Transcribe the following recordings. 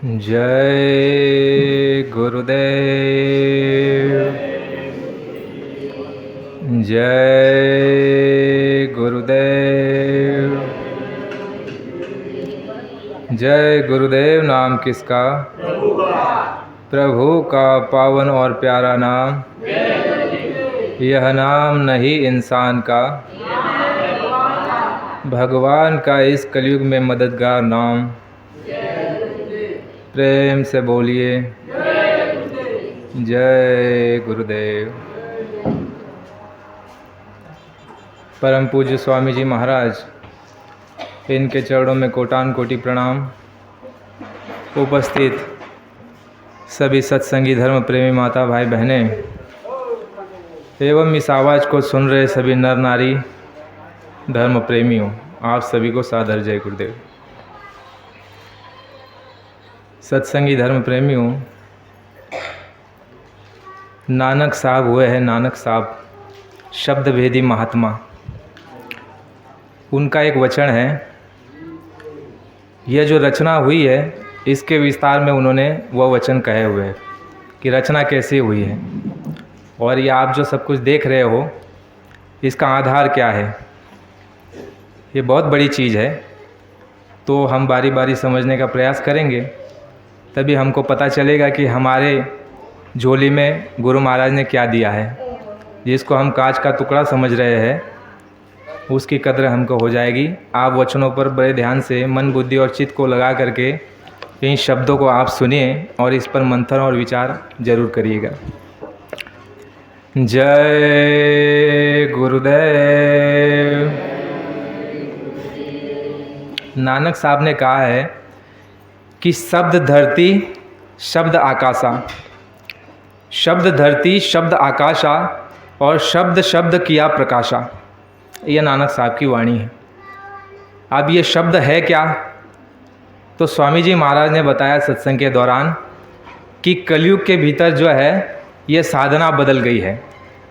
जय गुरुदेव। जय गुरुदेव। जय गुरुदेव। नाम किसका? प्रभु का पावन और प्यारा नाम। यह नाम नहीं इंसान का, भगवान का इस कलयुग में मददगार नाम। प्रेम से बोलिए जय गुरुदेव। परम पूज्य स्वामी जी महाराज, इनके चरणों में कोटान कोटि प्रणाम। उपस्थित सभी सत्संगी धर्म प्रेमी माता भाई बहनें एवं इस आवाज़ को सुन रहे सभी नर नारी धर्म प्रेमियों, आप सभी को सादर जय गुरुदेव। सत्संगी धर्म प्रेमियों, नानक साहब हुए हैं नानक साहब, शब्द भेदी महात्मा। उनका एक वचन है, यह जो रचना हुई है इसके विस्तार में उन्होंने वह वचन कहे हुए हैं कि रचना कैसे हुई है और ये आप जो सब कुछ देख रहे हो इसका आधार क्या है। ये बहुत बड़ी चीज़ है, तो हम बारी बारी समझने का प्रयास करेंगे, तभी हमको पता चलेगा कि हमारे झोली में गुरु महाराज ने क्या दिया है। जिसको हम कांच का टुकड़ा समझ रहे हैं उसकी कद्र हमको हो जाएगी। आप वचनों पर बड़े ध्यान से मन बुद्धि और चित्त को लगा करके इन शब्दों को आप सुनिए और इस पर मंथन और विचार जरूर करिएगा। जय गुरुदेव। नानक साहब ने कहा है कि शब्द धरती शब्द आकाशा, शब्द धरती शब्द आकाशा और शब्द शब्द किया प्रकाशा। यह नानक साहब की वाणी है। अब ये शब्द है क्या? तो स्वामी जी महाराज ने बताया सत्संग के दौरान कि कलयुग के भीतर जो है ये साधना बदल गई है।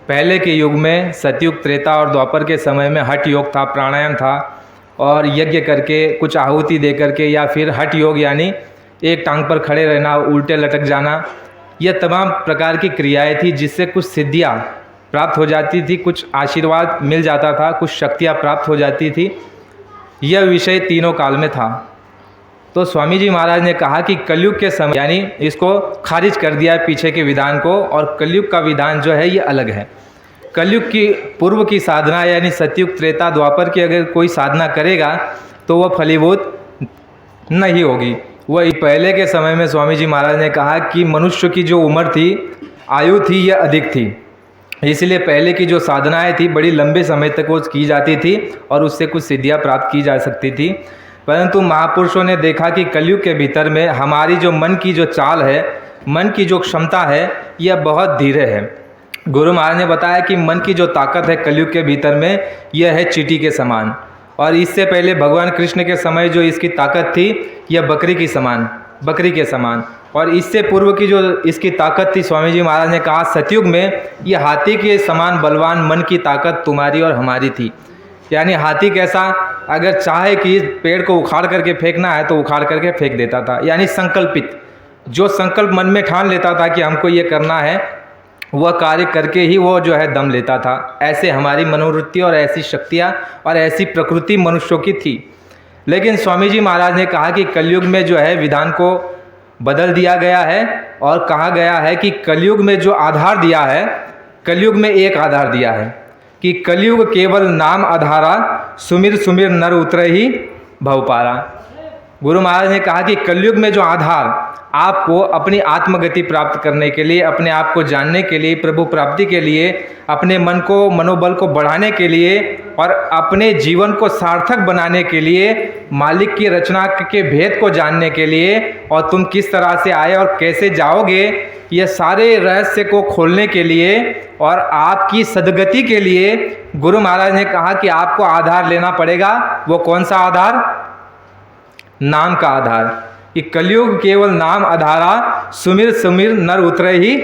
पहले के युग में सतयुग, त्रेता और द्वापर के समय में हठ योग था, प्राणायाम था और यज्ञ करके कुछ आहुति दे करके, या फिर हठ योग यानी एक टांग पर खड़े रहना, उल्टे लटक जाना, यह तमाम प्रकार की क्रियाएं थी जिससे कुछ सिद्धियां प्राप्त हो जाती थी, कुछ आशीर्वाद मिल जाता था, कुछ शक्तियां प्राप्त हो जाती थी। यह विषय तीनों काल में था। तो स्वामी जी महाराज ने कहा कि कलयुग के समय यानी इसको खारिज कर दिया पीछे के विधान को, और कलयुग का विधान जो है ये अलग है। कलयुग की पूर्व की साधना यानी सतयुग, त्रेता, द्वापर की अगर कोई साधना करेगा तो वह फलीभूत नहीं होगी। वह पहले के समय में स्वामी जी महाराज ने कहा कि मनुष्य की जो उम्र थी, आयु थी, यह अधिक थी, इसलिए पहले की जो साधनाएं थी बड़ी लंबे समय तक वो की जाती थी और उससे कुछ सिद्धियां प्राप्त की जा सकती थी। परंतु महापुरुषों ने देखा कि कलयुग के भीतर में हमारी जो मन की जो चाल है, मन की जो क्षमता है, यह बहुत धीरे है। गुरु महाराज ने बताया कि मन की जो ताकत है कलयुग के भीतर में, यह है चींटी के समान, और इससे पहले भगवान कृष्ण के समय जो इसकी ताकत थी यह बकरी के समान, और इससे पूर्व की जो इसकी ताकत थी, स्वामी जी महाराज ने कहा सतयुग में यह हाथी के समान बलवान मन की ताकत तुम्हारी और हमारी थी। यानी हाथी कैसा, अगर चाहे कि पेड़ को उखाड़ करके फेंकना है तो उखाड़ करके फेंक देता था, यानी संकल्पित, जो संकल्प मन में ठान लेता था कि हमको ये करना है, वह कार्य करके ही वो जो है दम लेता था। ऐसे हमारी मनोवृत्ति और ऐसी शक्तियाँ और ऐसी प्रकृति मनुष्यों की थी। लेकिन स्वामी जी महाराज ने कहा कि कलयुग में जो है विधान को बदल दिया गया है, और कहा गया है कि कलयुग में जो आधार दिया है, कलयुग में एक आधार दिया है कि कलयुग केवल नाम आधारा, सुमिर सुमिर नर उतरे ही भवपारा। गुरु महाराज ने कहा कि कलयुग में जो आधार आपको अपनी आत्मगति प्राप्त करने के लिए, अपने आप को जानने के लिए, प्रभु प्राप्ति के लिए, अपने मन को, मनोबल को बढ़ाने के लिए और अपने जीवन को सार्थक बनाने के लिए, मालिक की रचना के भेद को जानने के लिए, और तुम किस तरह से आए और कैसे जाओगे, ये सारे रहस्य को खोलने के लिए और आपकी सद्गति के लिए गुरु महाराज ने कहा कि आपको आधार लेना पड़ेगा। वो कौन सा आधार? नाम का आधार। कि कलयुग केवल नाम आधारा, सुमिर सुमिर नर उतरे ही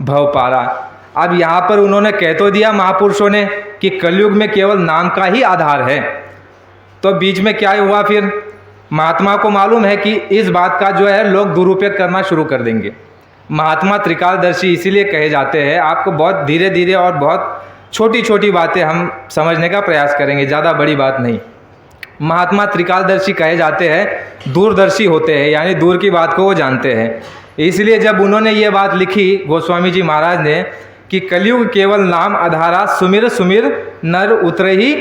भवपारा। अब यहाँ पर उन्होंने कह तो दिया महापुरुषों ने कि कलयुग में केवल नाम का ही आधार है, तो बीच में क्या हुआ फिर? महात्मा को मालूम है कि इस बात का जो है लोग दुरुपयोग करना शुरू कर देंगे। महात्मा त्रिकालदर्शी इसीलिए कहे जाते हैं। आपको बहुत धीरे धीरे और बहुत छोटी छोटी बातें हम समझने का प्रयास करेंगे, ज़्यादा बड़ी बात नहीं। महात्मा त्रिकालदर्शी कहे जाते हैं, दूरदर्शी होते हैं, यानी दूर की बात को वो जानते हैं। इसलिए जब उन्होंने ये बात लिखी गोस्वामी जी महाराज ने कि कलयुग केवल नाम आधारा, सुमिर सुमिर नर उतरे ही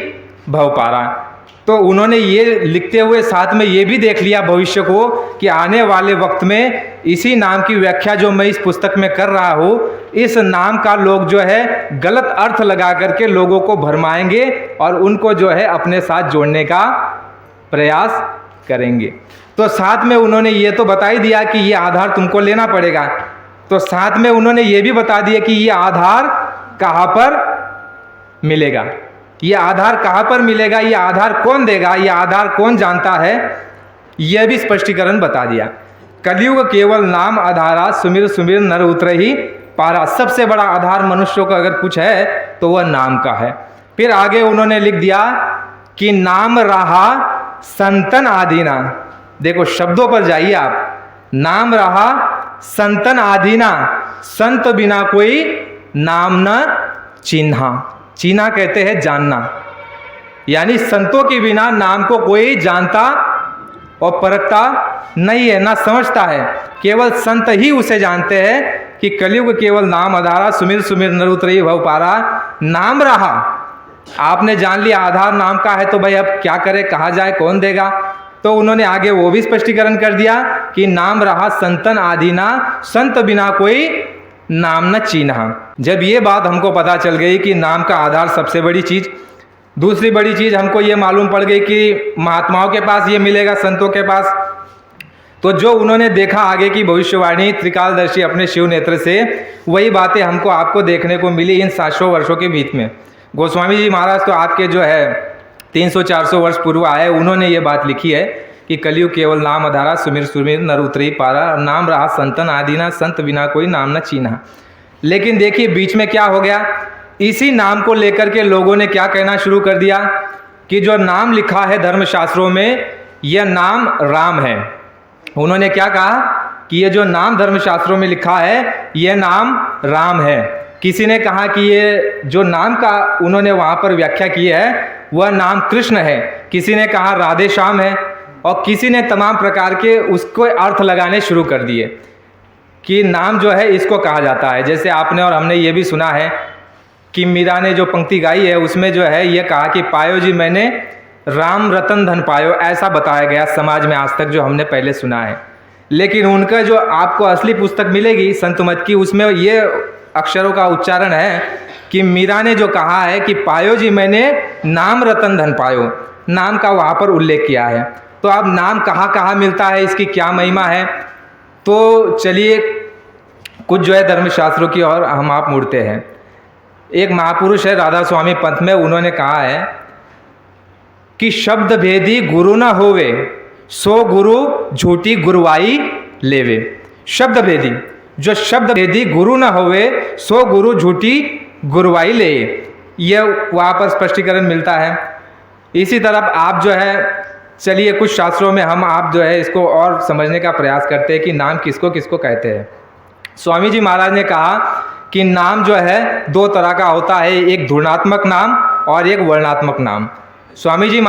भव पारा, तो उन्होंने ये लिखते हुए साथ में ये भी देख लिया भविष्य को कि आने वाले वक्त में इसी नाम की व्याख्या जो मैं इस पुस्तक में कर रहा हूँ, इस नाम का लोग जो है गलत अर्थ लगा करके लोगों को भरमाएंगे और उनको जो है अपने साथ जोड़ने का प्रयास करेंगे। तो साथ में उन्होंने ये तो बता ही दिया कि ये आधार तुमको लेना पड़ेगा, तो साथ में उन्होंने ये भी बता दिया कि ये आधार कहाँ पर मिलेगा, ये आधार कहाँ पर मिलेगा, ये आधार कौन देगा, ये आधार कौन जानता है, यह भी स्पष्टीकरण बता दिया। कलयुग केवल नाम आधारा, सुमिर सुमिर नर उतरे ही पारा। सबसे बड़ा आधार मनुष्यों का अगर कुछ है तो वह नाम का है। फिर आगे उन्होंने लिख दिया कि नाम रहा संतन आदीना। देखो शब्दों पर जाइए आप, नाम रहा संतन आदीना, संत बिना कोई नाम न चिन्हा। चिन्हा कहते हैं जानना, यानी संतों के बिना नाम को कोई जानता और परखता नहीं है, ना समझता है। केवल संत ही उसे जानते हैं कि कलयुग केवल नाम आधारा, सुमिर सुमिर नर उतरे भव पारा। नाम रहा, आपने जान लिया आधार नाम का है, तो भाई अब क्या करे, कहाँ जाए, कौन देगा। तो उन्होंने आगे वो भी स्पष्टीकरण कर दिया कि नाम रहा संतन आदीना, संत बिना कोई नाम न चीन्हा। जब ये बात हमको पता चल गई कि नाम का आधार सबसे बड़ी चीज़, दूसरी बड़ी चीज़ हमको ये मालूम पड़ गई कि महात्माओं के पास ये मिलेगा, संतों के पास, तो जो उन्होंने देखा आगे की भविष्यवाणी त्रिकालदर्शी अपने शिव नेत्र से, वही बातें हमको आपको देखने को मिली इन 700 वर्षों के बीच में। गोस्वामी जी महाराज तो आपके जो है 300-400 वर्ष पूर्व आए, उन्होंने ये बात लिखी है कि कलयुग केवल नाम आधारा, सुमिर सुमिर नर उतरे पारा, नाम रहा संतन आदीना, संत बिना कोई नाम न चीन्हा। लेकिन देखिए बीच में क्या हो गया, इसी नाम को लेकर के लोगों ने क्या कहना शुरू कर दिया कि जो नाम लिखा है धर्मशास्त्रों में, यह नाम राम है। उन्होंने क्या कहा कि ये जो नाम धर्मशास्त्रों में लिखा है, यह नाम राम है। किसी ने कहा कि ये जो नाम का उन्होंने वहाँ पर व्याख्या की है वह नाम कृष्ण है, किसी ने कहा राधे श्याम है, और किसी ने तमाम प्रकार के उसको अर्थ लगाने शुरू कर दिए कि नाम जो है इसको कहा जाता है। जैसे आपने और हमने ये भी सुना है कि मीरा ने जो पंक्ति गाई है उसमें जो है ये कहा कि पायो जी मैंने राम रतन धन पायो, ऐसा बताया गया समाज में आज तक जो हमने पहले सुना है। लेकिन उनका जो आपको असली पुस्तक मिलेगी संत मत की, उसमें ये अक्षरों का उच्चारण है कि मीरा ने जो कहा है कि पायो जी मैंने नाम रतन धन पायो, नाम का वहाँ पर उल्लेख किया है। तो अब नाम कहाँ कहाँ मिलता है, इसकी क्या महिमा है, तो चलिए कुछ जो है धर्मशास्त्रों की ओर हम आप मुड़ते हैं। एक महापुरुष है राधा स्वामी पंथ में, उन्होंने कहा है कि शब्द भेदी गुरु न होवे, सो गुरु झूठी गुरुवाई लेवे। शब्द भेदी, जो शब्द भेदी गुरु न होवे, सो गुरु झूठी गुरुवाई ले, यह वहाँ पर स्पष्टीकरण मिलता है। इसी तरह आप जो है चलिए कुछ शास्त्रों में हम आप जो है इसको और समझने का प्रयास करते हैं कि नाम किसको किसको कहते हैं। स्वामी जी महाराज ने कहा कि नाम जो है दो तरह का होता है, एक ध्वन्यात्मक नाम और एक वर्णात्मक नाम। स्वामी जी